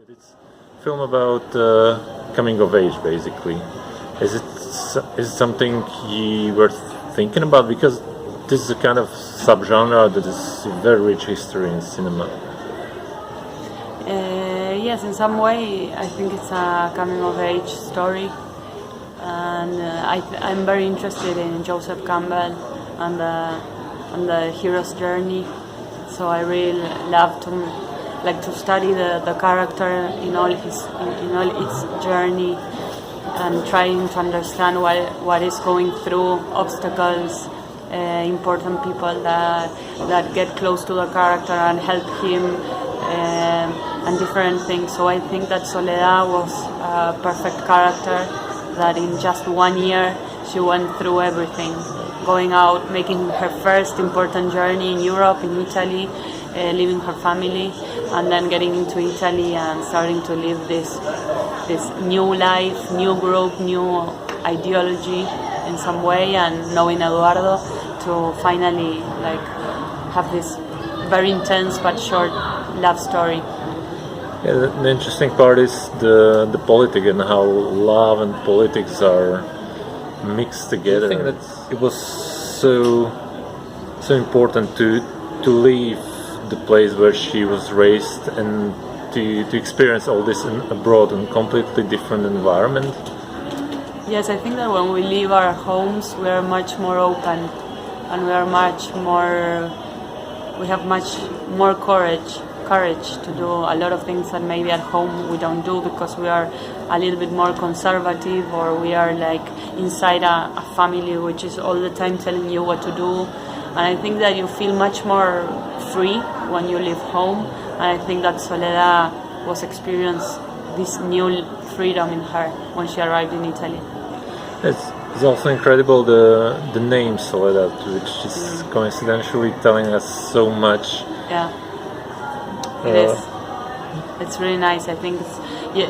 It's a film about coming of age, basically. Is it something you were thinking about? Because this is a kind of subgenre that is very rich history in cinema. Yes, in some way, I think it's a coming of age story, and I'm very interested in Joseph Campbell and the hero's journey. So I really love to study the character in all its journey, and trying to understand what is going through, obstacles, important people that get close to the character and help him, and different things. So I think that Soledad was a perfect character, that in just 1 year she went through everything, going out, making her first important journey in Europe, in Italy, leaving her family, and then getting into Italy and starting to live this new life, new group, new ideology in some way, and knowing Eduardo to finally have this very intense but short love story. Yeah, the interesting part is the politics and how love and politics are mixed together. I think that it was so important to leave the place where she was raised and to experience all this abroad in a completely different environment. Yes, I think that when we leave our homes, we are much more open, and we have much more courage to do a lot of things that maybe at home we don't do, because we are a little bit more conservative, or we are inside a family which is all the time telling you what to do. And I think that you feel much more free when you leave home, and I think that Soledad was experiencing this new freedom in her when she arrived in Italy. It's also incredible the name Soledad, which is coincidentally telling us so much. Yeah, it is. It's really nice. I think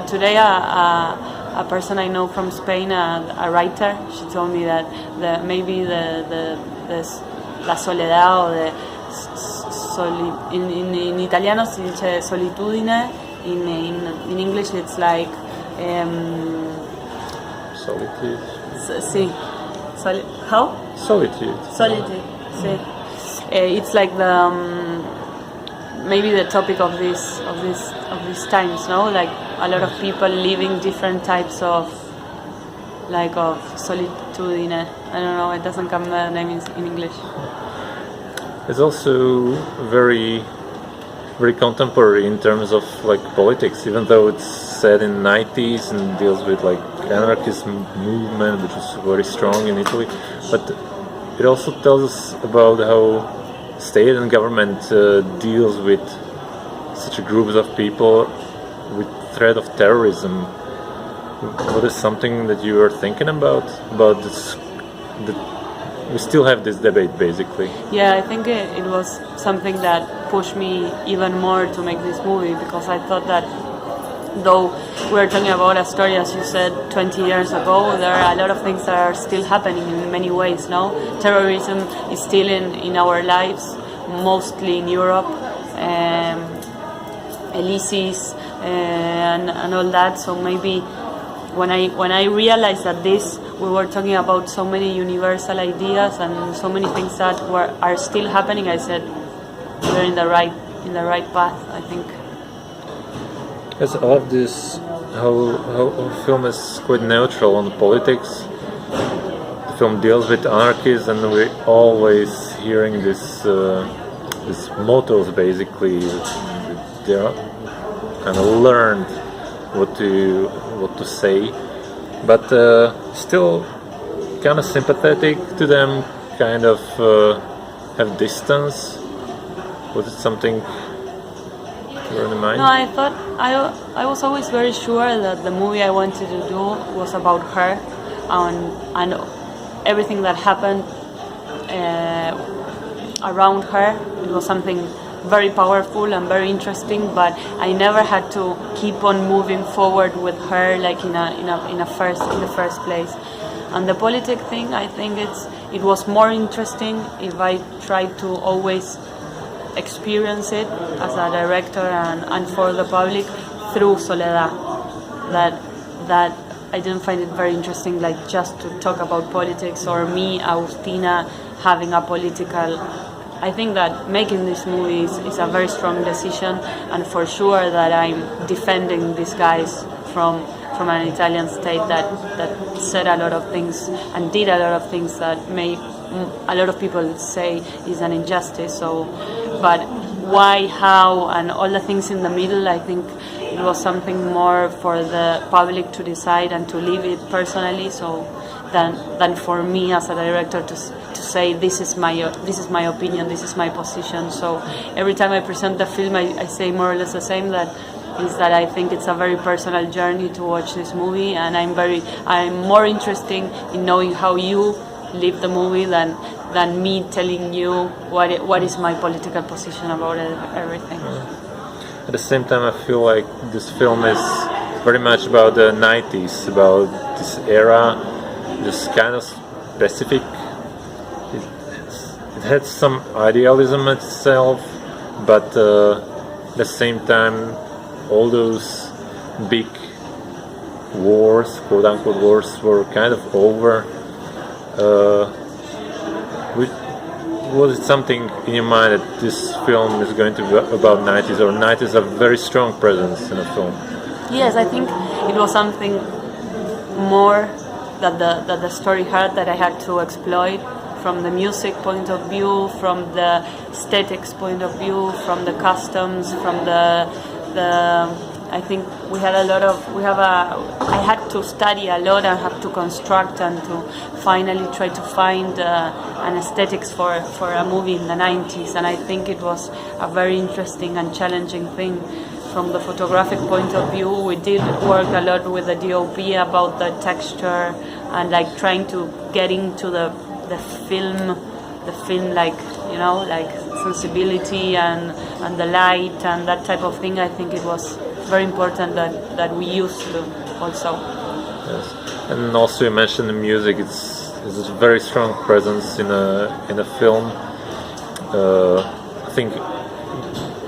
today a person I know from Spain, a writer, she told me that maybe the la soledad, or in Italiano si dice solitudine, in English it's like solitude. Sí. How? Solitude. Solitude. Sí. It's like the maybe the topic of these times, no? Like a lot of people living different types of solitude. I don't know. It doesn't come the name in English. It's also very, very contemporary in terms of politics, even though it's set in the 90s and deals with anarchist movement, which is very strong in Italy. But it also tells us about how state and government deals with such groups of people with threat of terrorism. What is something that you are thinking about this? We still have this debate, basically. Yeah, I think it was something that pushed me even more to make this movie, because I thought that though we're talking about a story, as you said, 20 years ago, there are a lot of things that are still happening in many ways, no? Terrorism is still in our lives, mostly in Europe, Elysis, and all that. So maybe when I realized that we were talking about so many universal ideas and so many things that are still happening, I said we're in the right path, I think. Yes, I love this, how film is quite neutral on politics. The film deals with anarchists, and we're always hearing these mottos, basically. They are kind of learned what to say, but still kind of sympathetic to them, kind of have distance. Was it something you were in mind? No, I thought I was always very sure that the movie I wanted to do was about her, and everything that happened around her. It was something very powerful and very interesting, but I never had to keep on moving forward with her in the first place. And the politic thing, I think it was more interesting if I tried to always experience it as a director and for the public through Soledad. That I didn't find it very interesting, like just to talk about politics, or me, Agustina, having a political. I think that making this movie is a very strong decision, and for sure that I'm defending these guys from an Italian state that said a lot of things and did a lot of things that may a lot of people say is an injustice. So, but why, how, and all the things in the middle, I think it was something more for the public to decide and to live it personally. So, than for me as a director to say this is my opinion, this is my position. So every time I present the film, I say more or less the same, that I think it's a very personal journey to watch this movie, and I'm more interested in knowing how you live the movie than me telling you what is my political position about everything. At the same time, I feel like this film is very much about the 90s, about this era, this kind of specific. It had some idealism itself, but at the same time, all those big wars, quote-unquote wars, were kind of over. Was it something in your mind that this film is going to be about 90s, or 90s have a very strong presence in the film? Yes, I think it was something more that the story had, that I had to exploit from the music point of view, from the aesthetics point of view, from the customs, from the I think I had to study a lot and have to construct and to finally try to find an aesthetics for a movie in the 90s, and I think it was a very interesting and challenging thing. From the photographic point of view, we did work a lot with the DOP about the texture and like trying to get into the film like, you know, like sensibility and the light and that type of thing. I think it was very important that we used to also. Yes, and also you mentioned the music. It's a very strong presence in a film.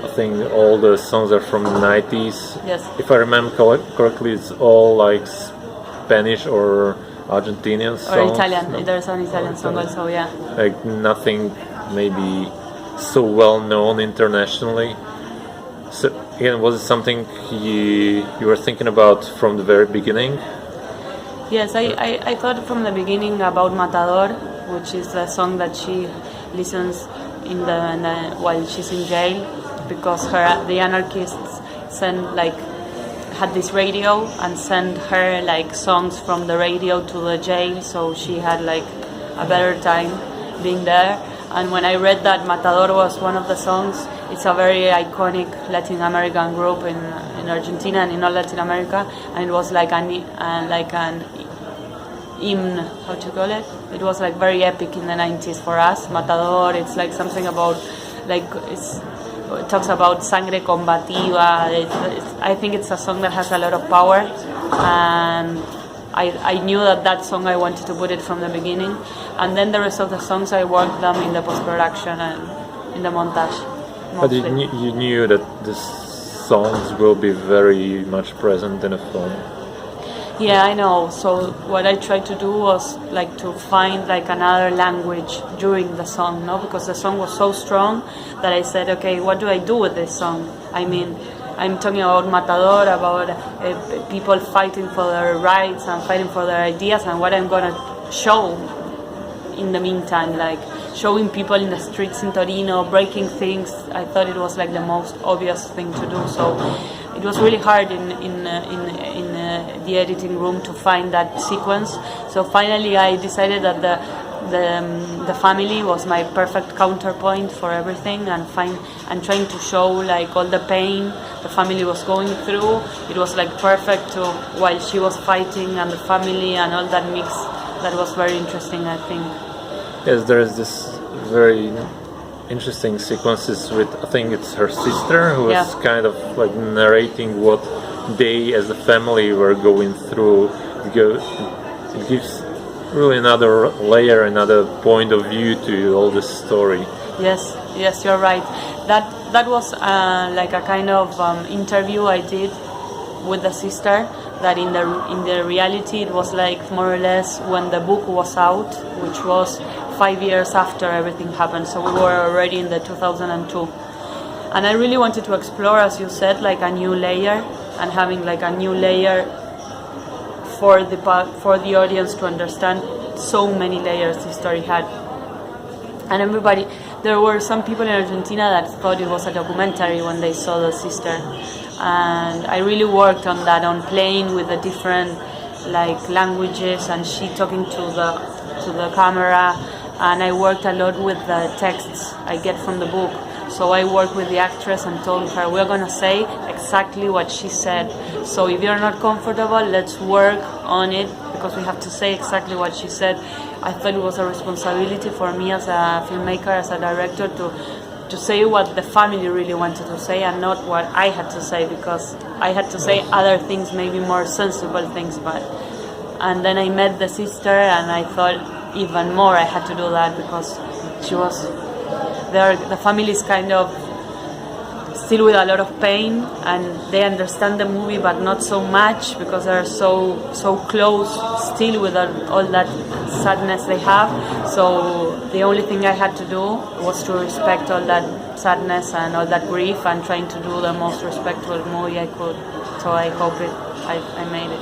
I think all the songs are from the 90s. Yes. If I remember correctly, it's all like Spanish or Argentinian songs. Or Italian. No? There's an Italian song also, yeah. Like nothing maybe so well known internationally. So again, was it something you were thinking about from the very beginning? Yes, I thought from the beginning about Matador, which is the song that she listens while she's in jail, because the anarchists had this radio and sent her like songs from the radio to the jail, so she had like a better time being there. And when I read that Matador was one of the songs, it's a very iconic Latin American group in Argentina and in all Latin America, and it was like an hymn, how to call it? It was like very epic in the 90s for us. Matador, it's like something about like it talks about sangre combativa. I think it's a song that has a lot of power, and I knew that song I wanted to put it from the beginning, and then the rest of the songs I worked them in the post-production and in the montage. Mostly. But you knew that these songs will be very much present in a film. Yeah, I know. So what I tried to do was like to find like another language during the song, no? Because the song was so strong that I said, okay, what do I do with this song? I mean, I'm talking about Matador, about people fighting for their rights and fighting for their ideas, and what I'm gonna show in the meantime, like showing people in the streets in Torino, breaking things. I thought it was like the most obvious thing to do. So it was really hard in the editing room to find that sequence. So finally, I decided that the family was my perfect counterpoint for everything, and trying to show like all the pain the family was going through. It was like perfect while she was fighting, and the family and all that mix. That was very interesting, I think. Yes, there is this very interesting sequences with, I think it's her sister, who is kind of like narrating what they as a family were going through. It gives really another layer, another point of view to all this story. Yes, you're right. That was like a kind of interview I did with the sister, that in the reality it was like more or less when the book was out, which was 5 years after everything happened. So we were already in the 2002. And I really wanted to explore, as you said, like a new layer, and having like a new layer for the audience to understand so many layers the story had. And there were some people in Argentina that thought it was a documentary when they saw the sister. And I really worked on that, on playing with the different like languages, and she talking to the camera. And I worked a lot with the texts I get from the book. So I worked with the actress and told her, we're going to say exactly what she said. So if you're not comfortable, let's work on it, because we have to say exactly what she said. I thought it was a responsibility for me as a filmmaker, as a director, to say what the family really wanted to say and not what I had to say, because I had to say other things, maybe more sensible things. And then I met the sister, and I thought even more I had to do that, because she was there. The family is kind of still with a lot of pain, and they understand the movie but not so much, because they're so close still with all that sadness they have. So the only thing I had to do was to respect all that sadness and all that grief, and trying to do the most respectful movie I could. So I hope I made it.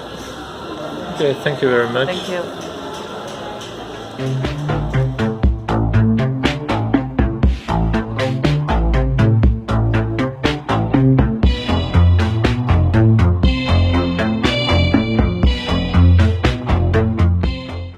Okay, thank you very much. Thank you.